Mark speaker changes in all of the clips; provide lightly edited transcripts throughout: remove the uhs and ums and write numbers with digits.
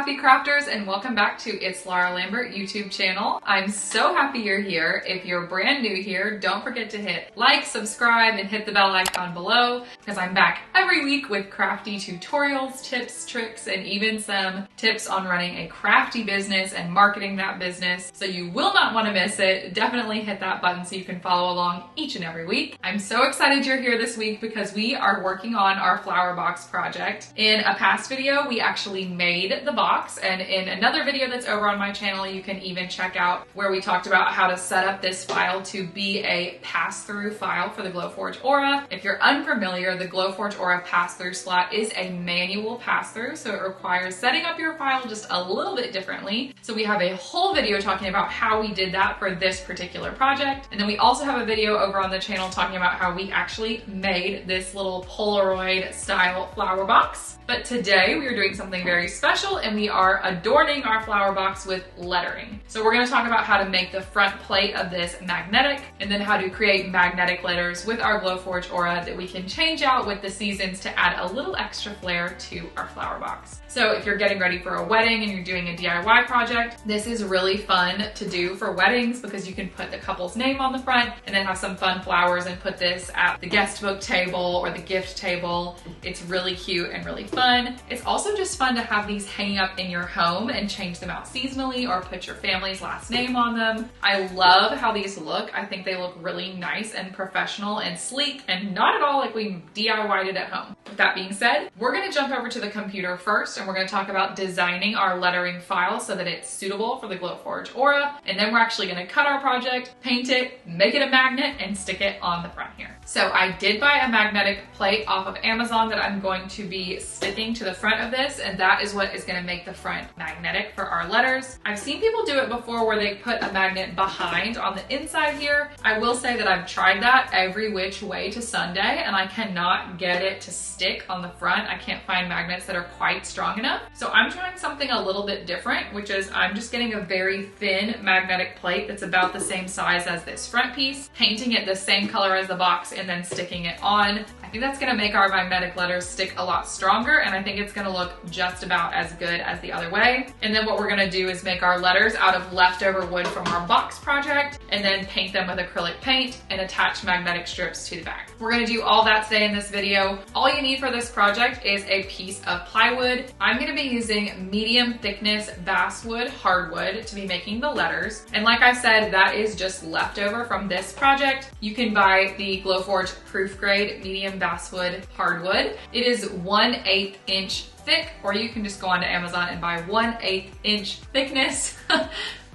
Speaker 1: happy crafters, and welcome back to It's Laura Lambert YouTube channel. I'm so happy you're here. If you're brand new here, don't forget to hit like, subscribe, and hit the bell icon below because I'm back every week with crafty tutorials, tips, tricks, and even some tips on running a crafty business and marketing that business. So you will not want to miss it. Definitely hit that button so you can follow along each and every week. I'm so excited you're here this week because we are working on our flower box project. In a past video, we actually made the box, and in another video that's over on my channel, you can even check out where we talked about how to set up this file to be a pass-through file for the Glowforge Aura. If you're unfamiliar, the Glowforge Aura pass-through slot is a manual pass-through, so it requires setting up your file just a little bit differently. So we have a whole video talking about how we did that for this particular project, and then we also have a video over on the channel talking about how we actually made this little polaroid-style flower box. But today we are doing something very special, and we are adorning our flower box with lettering. So we're going to talk about how to make the front plate of this magnetic, and then how to create magnetic letters with our Glowforge Aura that we can change out with the seasons to add a little extra flair to our flower box. So if you're getting ready for a wedding and you're doing a DIY project, this is really fun to do for weddings because you can put the couple's name on the front and then have some fun flowers and put this at the guest book table or the gift table. It's really cute and really fun. It's also just fun to have these hanging up in your home and change them out seasonally or put your family's last name on them. I love how these look. I think they look really nice and professional and sleek and not at all like we DIY'd it at home. With that being said, we're going to jump over to the computer first, and we're going to talk about designing our lettering file so that it's suitable for the Glowforge Aura, and then we're actually going to cut our project, paint it, make it a magnet, and stick it on the front here. So I did buy a magnetic plate off of Amazon that I'm going to be sticking to the front of this, and that is what is going to make the front magnetic for our letters. I've seen people do it before where they put a magnet behind on the inside here. I will say that I've tried that every which way to Sunday, and I cannot get it to stick on the front. I can't find magnets that are quite strong enough. So I'm trying something a little bit different, which is I'm just getting a very thin magnetic plate that's about the same size as this front piece, painting it the same color as the box, and then sticking it on. I think that's gonna make our magnetic letters stick a lot stronger, and I think it's gonna look just about as good as the other way. And then what we're gonna do is make our letters out of leftover wood from our box project, and then paint them with acrylic paint and attach magnetic strips to the back. We're gonna do all that today in this video. All you need for this project is a piece of plywood. I'm gonna be using medium thickness basswood hardwood to be making the letters. And like I said, that is just leftover from this project. You can buy the Glowforge proof grade medium basswood hardwood. It is 1/8 inch thick, or you can just go onto Amazon and buy 1/8 inch thickness.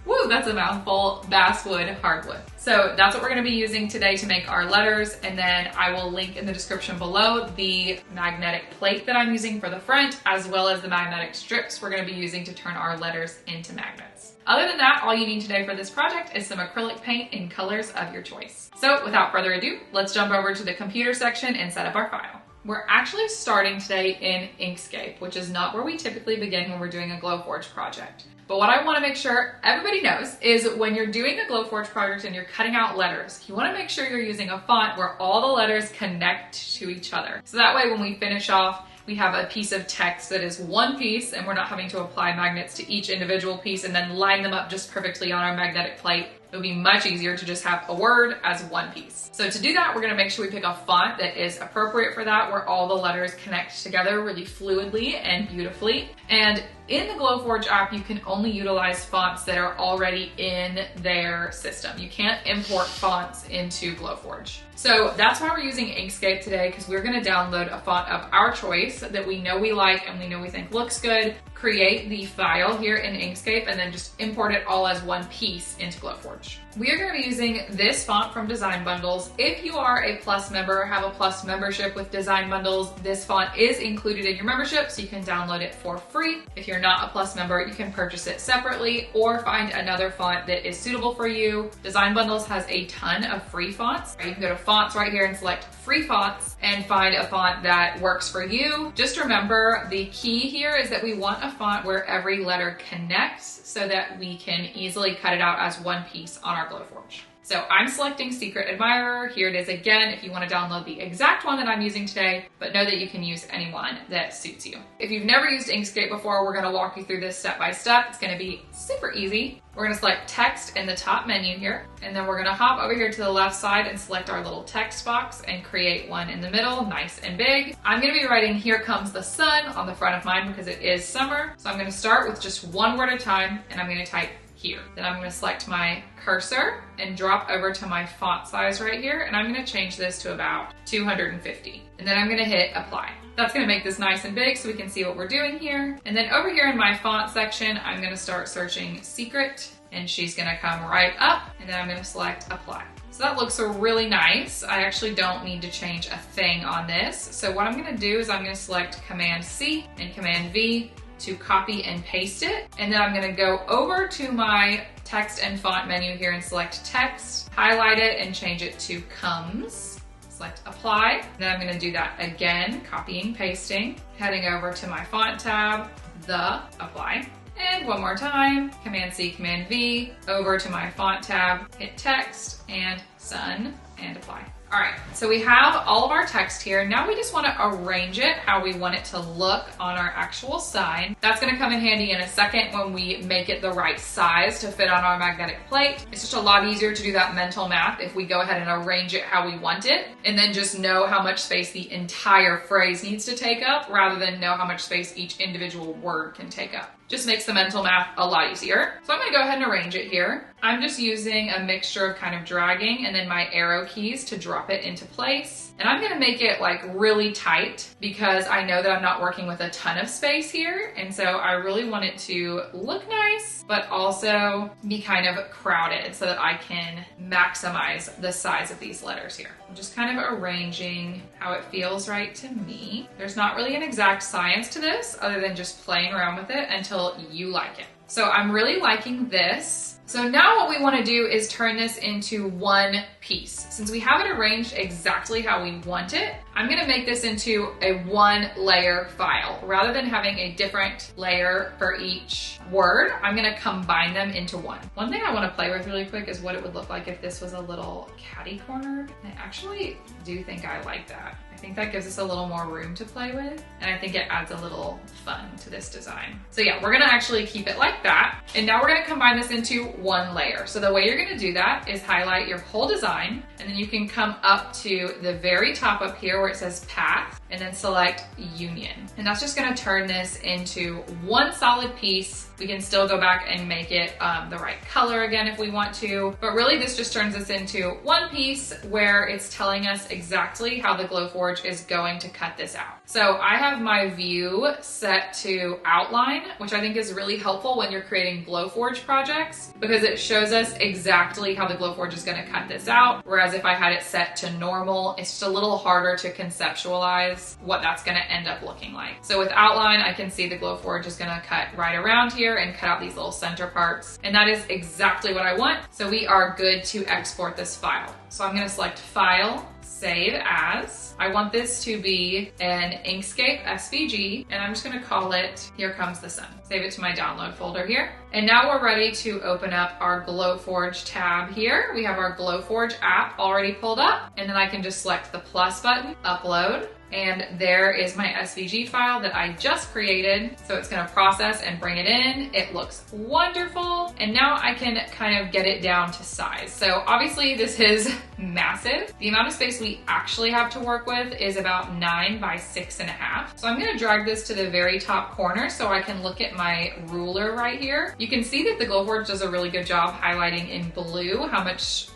Speaker 1: Woo, that's a mouthful, basswood hardwood. So that's what we're gonna be using today to make our letters, and then I will link in the description below the magnetic plate that I'm using for the front, as well as the magnetic strips we're gonna be using to turn our letters into magnets. Other than that, all you need today for this project is some acrylic paint in colors of your choice. So without further ado, let's jump over to the computer section and set up our file. We're actually starting today in Inkscape, which is not where we typically begin when we're doing a Glowforge project. But what I want to make sure everybody knows is when you're doing a Glowforge project and you're cutting out letters, you want to make sure you're using a font where all the letters connect to each other. So that way when we finish off, we have a piece of text that is one piece, and we're not having to apply magnets to each individual piece and then line them up just perfectly on our magnetic plate. It would be much easier to just have a word as one piece. So to do that, we're gonna make sure we pick a font that is appropriate for that, where all the letters connect together really fluidly and beautifully. And in the Glowforge app, you can only utilize fonts that are already in their system. You can't import fonts into Glowforge. So that's why we're using Inkscape today, because we're gonna download a font of our choice that we know we like and we know we think looks good, create the file here in Inkscape, and then just import it all as one piece into Glowforge. We are going to be using this font from Design Bundles. If you are a Plus member or have a Plus membership with Design Bundles, this font is included in your membership, so you can download it for free. If you're not a Plus member, you can purchase it separately or find another font that is suitable for you. Design Bundles has a ton of free fonts. You can go to fonts right here and select free fonts and find a font that works for you. Just remember, the key here is that we want a font where every letter connects so that we can easily cut it out as one piece on our Glowforge. So I'm selecting Secret Admirer. Here it is again if you want to download the exact one that I'm using today, but know that you can use anyone that suits you. If you've never used Inkscape before, we're going to walk you through this step by step. It's going to be super easy. We're going to select text in the top menu here, and then we're going to hop over here to the left side and select our little text box and create one in the middle, nice and big. I'm going to be writing "Here comes the sun" on the front of mine because it is summer. So I'm going to start with just one word at a time, and I'm going to type here. Then I'm going to select my cursor and drop over to my font size right here, and I'm going to change this to about 250. And then I'm going to hit apply. That's going to make this nice and big so we can see what we're doing here. And then over here in my font section, I'm going to start searching Secret, and she's going to come right up, and then I'm going to select apply. So that looks really nice. I actually don't need to change a thing on this. So what I'm going to do is I'm going to select Command C and Command V to copy and paste it. And then I'm going to go over to my text and font menu here and select text, highlight it and change it to comes. Select apply. Then I'm going to do that again, copying, pasting, heading over to my font tab, the apply. And one more time, Command C, Command V, over to my font tab, hit text and sun and apply. All right, so we have all of our text here. Now we just want to arrange it how we want it to look on our actual sign. That's going to come in handy in a second when we make it the right size to fit on our magnetic plate. It's just a lot easier to do that mental math if we go ahead and arrange it how we want it, and then just know how much space the entire phrase needs to take up rather than know how much space each individual word can take up. Just makes the mental math a lot easier. So I'm going to go ahead and arrange it here. I'm just using a mixture of kind of dragging and then my arrow keys to drop it into place. And I'm going to make it like really tight because I know that I'm not working with a ton of space here. And so I really want it to look nice, but also be kind of crowded so that I can maximize the size of these letters here. I'm just kind of arranging how it feels right to me. There's not really an exact science to this other than just playing around with it until you like it. So I'm really liking this. So now what we want to do is turn this into one piece. Since we have it arranged exactly how we want it, I'm going to make this into a one layer file. Rather than having a different layer for each word, I'm going to combine them into one. One thing I want to play with really quick is what it would look like if this was a little catty cornered. I actually do think I like that. I think that gives us a little more room to play with, and I think it adds a little fun to this design. So yeah, we're gonna actually keep it like that, and now we're gonna combine this into one layer. So the way you're gonna do that is highlight your whole design, and then you can come up to the very top up here where it says path, and then select union. And that's just gonna turn this into one solid piece. We can still go back and make it the right color again if we want to, but really this just turns us into one piece where it's telling us exactly how the Glowforge is going to cut this out. So I have my view set to outline, which I think is really helpful when you're creating Glowforge projects because it shows us exactly how the Glowforge is going to cut this out. Whereas if I had it set to normal, it's just a little harder to conceptualize what that's going to end up looking like. So with outline, I can see the Glowforge is going to cut right around here and cut out these little center parts. And that is exactly what I want. So we are good to export this file. So I'm going to select File, Save As. I want this to be an Inkscape SVG, and I'm just going to call it Here Comes the Sun. Save it to my download folder here. And now we're ready to open up our Glowforge tab here. We have our Glowforge app already pulled up, and then I can just select the plus button, upload, and there is my SVG file that I just created. So it's gonna process and bring it in. It looks wonderful. And now I can kind of get it down to size. So obviously this is massive. The amount of space we actually have to work with is about 9 by 6.5. So I'm gonna drag this to the very top corner so I can look at my ruler right here. You can see that the Glowforge does a really good job highlighting in blue how much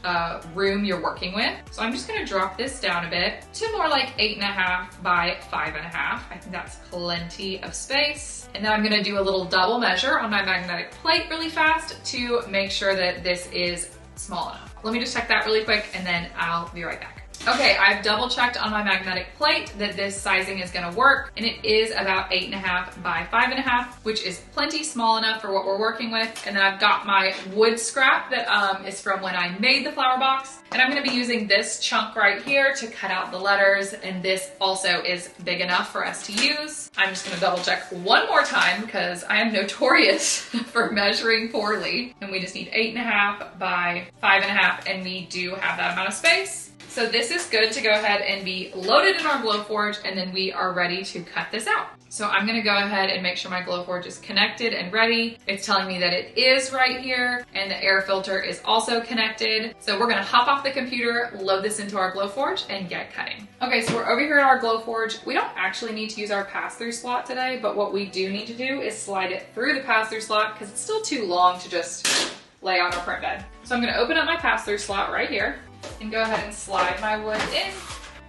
Speaker 1: room you're working with. So I'm just gonna drop this down a bit to more like 8.5 by 5.5. I think that's plenty of space. And then I'm gonna do a little double measure on my magnetic plate really fast to make sure that this is small enough. Let me just check that really quick and then I'll be right back. Okay, I've double checked on my magnetic plate that this sizing is gonna work, and it is about 8.5 by 5.5, which is plenty small enough for what we're working with. And then I've got my wood scrap that is from when I made the flower box. And I'm gonna be using this chunk right here to cut out the letters, and this also is big enough for us to use. I'm just gonna double check one more time because I am notorious for measuring poorly. And we just need 8.5 by 5.5, and we do have that amount of space. So this is good to go ahead and be loaded in our Glowforge, and then we are ready to cut this out. So I'm gonna go ahead and make sure my Glowforge is connected and ready. It's telling me that it is right here, and the air filter is also connected. So we're gonna hop off the computer, load this into our Glowforge, and get cutting. Okay, so we're over here at our Glowforge. We don't actually need to use our pass-through slot today, but what we do need to do is slide it through the pass-through slot because it's still too long to just lay on our print bed. So I'm gonna open up my pass-through slot right here and go ahead and slide my wood in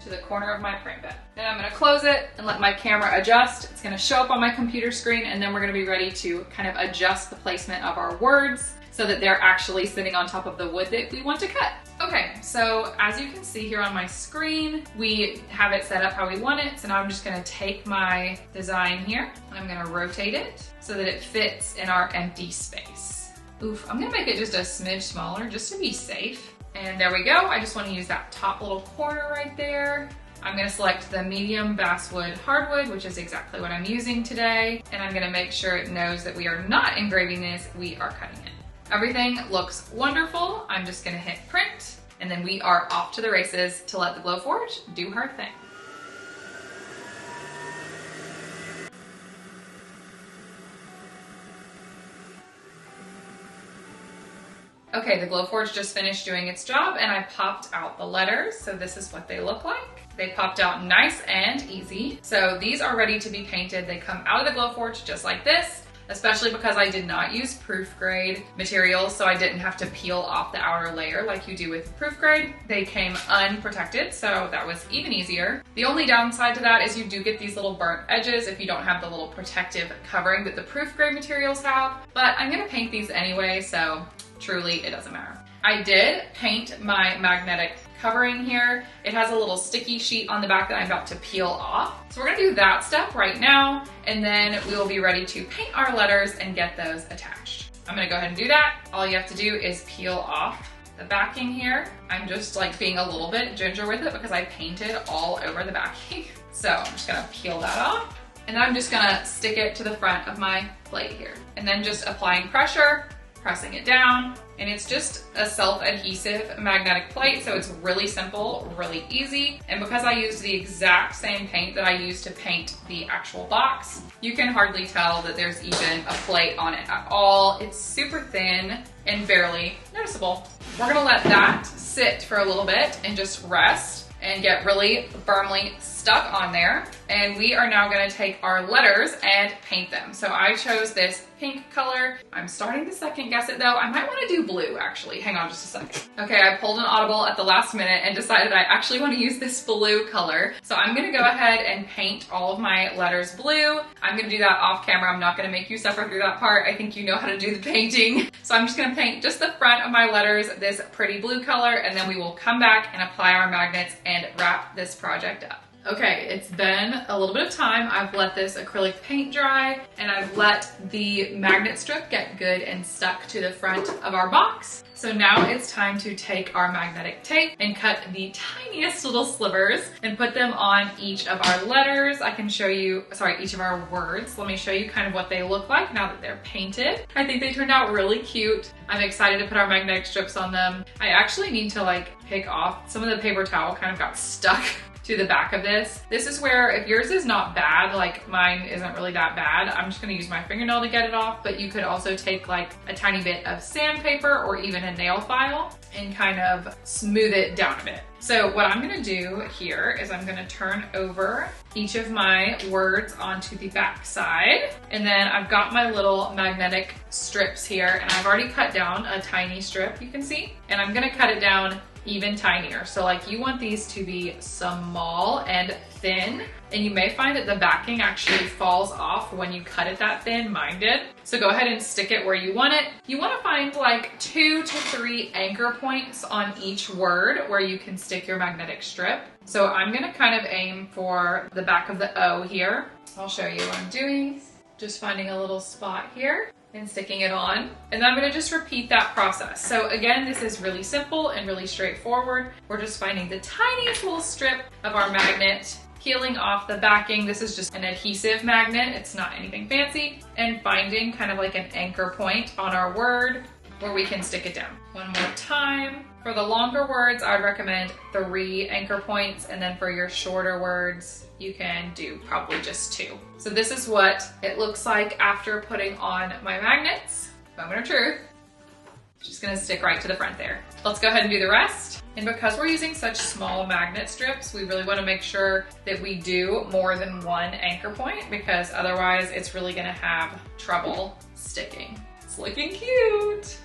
Speaker 1: to the corner of my print bed. Then I'm gonna close it and let my camera adjust. It's gonna show up on my computer screen, and then we're gonna be ready to kind of adjust the placement of our words so that they're actually sitting on top of the wood that we want to cut. Okay, so as you can see here on my screen, we have it set up how we want it. So now I'm just gonna take my design here and I'm gonna rotate it so that it fits in our empty space. Oof, I'm gonna make it just a smidge smaller just to be safe. And there we go. I just want to use that top little corner right there. I'm going to select the medium basswood hardwood, which is exactly what I'm using today. And I'm going to make sure it knows that we are not engraving this, we are cutting it. Everything looks wonderful. I'm just going to hit print, and then we are off to the races to let the Glowforge do her thing. Okay, the Glowforge just finished doing its job, and I popped out the letters. So this is what they look like. They popped out nice and easy. So these are ready to be painted. They come out of the Glowforge just like this, especially because I did not use proof grade materials, so I didn't have to peel off the outer layer like you do with proof grade. They came unprotected, so that was even easier. The only downside to that is you do get these little burnt edges if you don't have the little protective covering that the proof grade materials have, but I'm gonna paint these anyway, so truly, it doesn't matter. I did paint my magnetic covering here. It has a little sticky sheet on the back that I'm about to peel off. So we're gonna do that step right now, and then we will be ready to paint our letters and get those attached. I'm gonna go ahead and do that. All you have to do is peel off the backing here. I'm just like being a little bit ginger with it because I painted all over the backing. So I'm just gonna peel that off. And then I'm just gonna stick it to the front of my plate here. And then just applying pressure, pressing it down, and it's just a self-adhesive magnetic plate, so it's really simple, really easy. And because I used the exact same paint that I used to paint the actual box, you can hardly tell that there's even a plate on it at all. It's super thin and barely noticeable. We're gonna let that sit for a little bit and just rest and get really firmly stuck on there. And we are now gonna take our letters and paint them. So I chose this pink color. I'm starting to second guess it though. I might wanna do blue actually. Hang on just a second. Okay, I pulled an audible at the last minute and decided I actually wanna use this blue color. So I'm gonna go ahead and paint all of my letters blue. I'm gonna do that off camera. I'm not gonna make you suffer through that part. I think you know how to do the painting. So I'm just gonna paint just the front of my letters this pretty blue color, and then we will come back and apply our magnets and wrap this project up. Okay, it's been a little bit of time. I've let this acrylic paint dry, and I've let the magnet strip get good and stuck to the front of our box. So now it's time to take our magnetic tape and cut the tiniest little slivers and put them on each of our letters. I can show you, sorry, each of our words. Let me show you kind of what they look like now that they're painted. I think they turned out really cute. I'm excited to put our magnetic strips on them. I actually need to like pick off, some of the paper towel kind of got stuck to the back of this. This is where, if yours is not bad, like mine isn't really that bad, I'm just gonna use my fingernail to get it off, but you could also take like a tiny bit of sandpaper or even a nail file and kind of smooth it down a bit. So what I'm gonna do here is I'm gonna turn over each of my words onto the back side, and then I've got my little magnetic strips here, and I've already cut down a tiny strip, you can see, and I'm gonna cut it down even tinier. So like you want these to be small and thin, and you may find that the backing actually falls off when you cut it that thin. Mine did. So go ahead and stick it where you want it. You want to find like 2 to 3 anchor points on each word where you can stick your magnetic strip. So I'm going to kind of aim for the back of the O here. I'll show you what I'm doing. Just finding a little spot here and sticking it on. And then I'm going to just repeat that process. So again, this is really simple and really straightforward. We're just finding the tiniest little strip of our magnet, peeling off the backing. This is just an adhesive magnet. It's not anything fancy. And finding kind of like an anchor point on our word where we can stick it down. One more time. For the longer words, I would recommend 3 anchor points. And then for your shorter words, you can do probably just 2. So this is what it looks like after putting on my magnets. Moment of truth. Just gonna stick right to the front there. Let's go ahead and do the rest. And because we're using such small magnet strips, we really wanna make sure that we do more than 1 anchor point, because otherwise it's really gonna have trouble sticking. It's looking cute.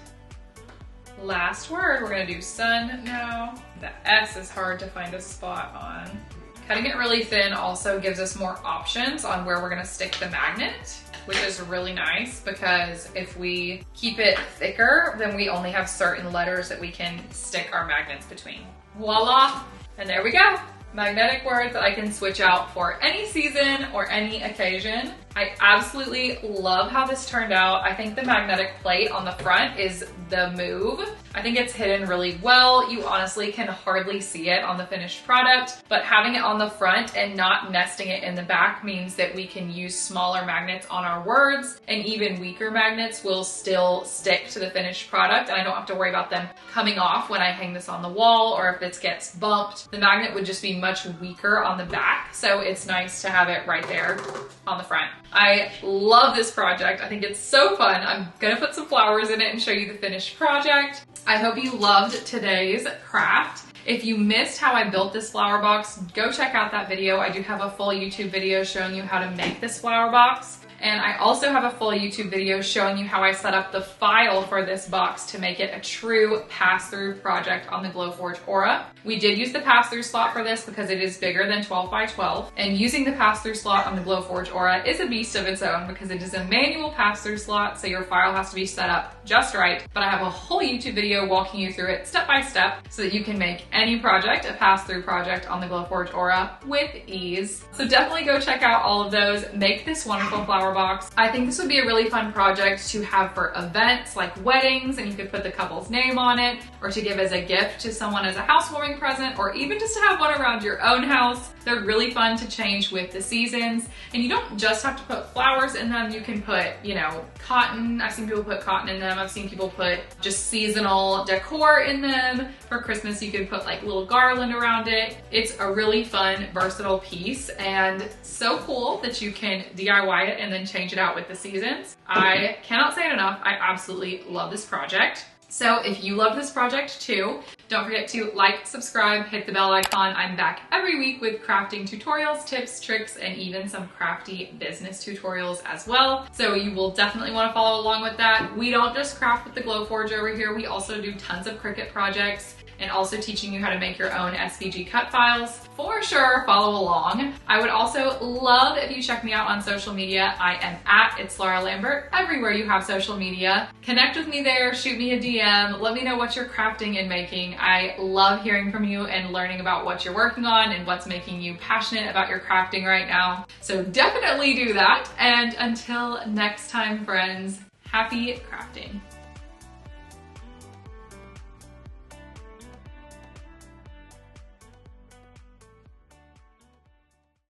Speaker 1: Last word, we're gonna do sun now. The S is hard to find a spot on. Cutting it really thin also gives us more options on where we're gonna stick the magnet, which is really nice, because if we keep it thicker, then we only have certain letters that we can stick our magnets between. Voila, and there we go. Magnetic words that I can switch out for any season or any occasion. I absolutely love how this turned out. I think the magnetic plate on the front is the move. I think it's hidden really well. You honestly can hardly see it on the finished product, but having it on the front and not nesting it in the back means that we can use smaller magnets on our words, and even weaker magnets will still stick to the finished product, and I don't have to worry about them coming off when I hang this on the wall, or if it gets bumped. The magnet would just be much weaker on the back, so it's nice to have it right there on the front. I love this project. I think it's so fun. I'm gonna put some flowers in it and show you the finished project. I hope you loved today's craft. If you missed how I built this flower box, go check out that video. I do have a full YouTube video showing you how to make this flower box. And I also have a full YouTube video showing you how I set up the file for this box to make it a true pass-through project on the Glowforge Aura. We did use the pass-through slot for this because it is bigger than 12 by 12. And using the pass-through slot on the Glowforge Aura is a beast of its own, because it is a manual pass-through slot, so your file has to be set up just right. But I have a whole YouTube video walking you through it step by step so that you can make any project a pass-through project on the Glowforge Aura with ease. So definitely go check out all of those. Make this wonderful flower box. I think this would be a really fun project to have for events like weddings, and you could put the couple's name on it, or to give as a gift to someone as a housewarming present, or even just to have one around your own house. They're really fun to change with the seasons, and you don't just have to put flowers in them. You can put, you know, cotton. I've seen people put cotton in them. I've seen people put just seasonal decor in them. For Christmas, you could put like little garland around it. It's a really fun, versatile piece, and so cool that you can DIY it and then change it out with the seasons. I cannot say it enough. I absolutely love this project. So if you love this project too, don't forget to like, subscribe, hit the bell icon. I'm back every week with crafting tutorials, tips, tricks, and even some crafty business tutorials as well. So you will definitely want to follow along with that. We don't just craft with the Glowforge over here. We also do tons of Cricut projects, and also teaching you how to make your own SVG cut files. For sure, follow along. I would also love if you check me out on social media. I am at It's Laura Lambert everywhere you have social media. Connect with me there, shoot me a DM, let me know what you're crafting and making. I love hearing from you and learning about what you're working on and what's making you passionate about your crafting right now. So definitely do that. And until next time, friends, happy crafting.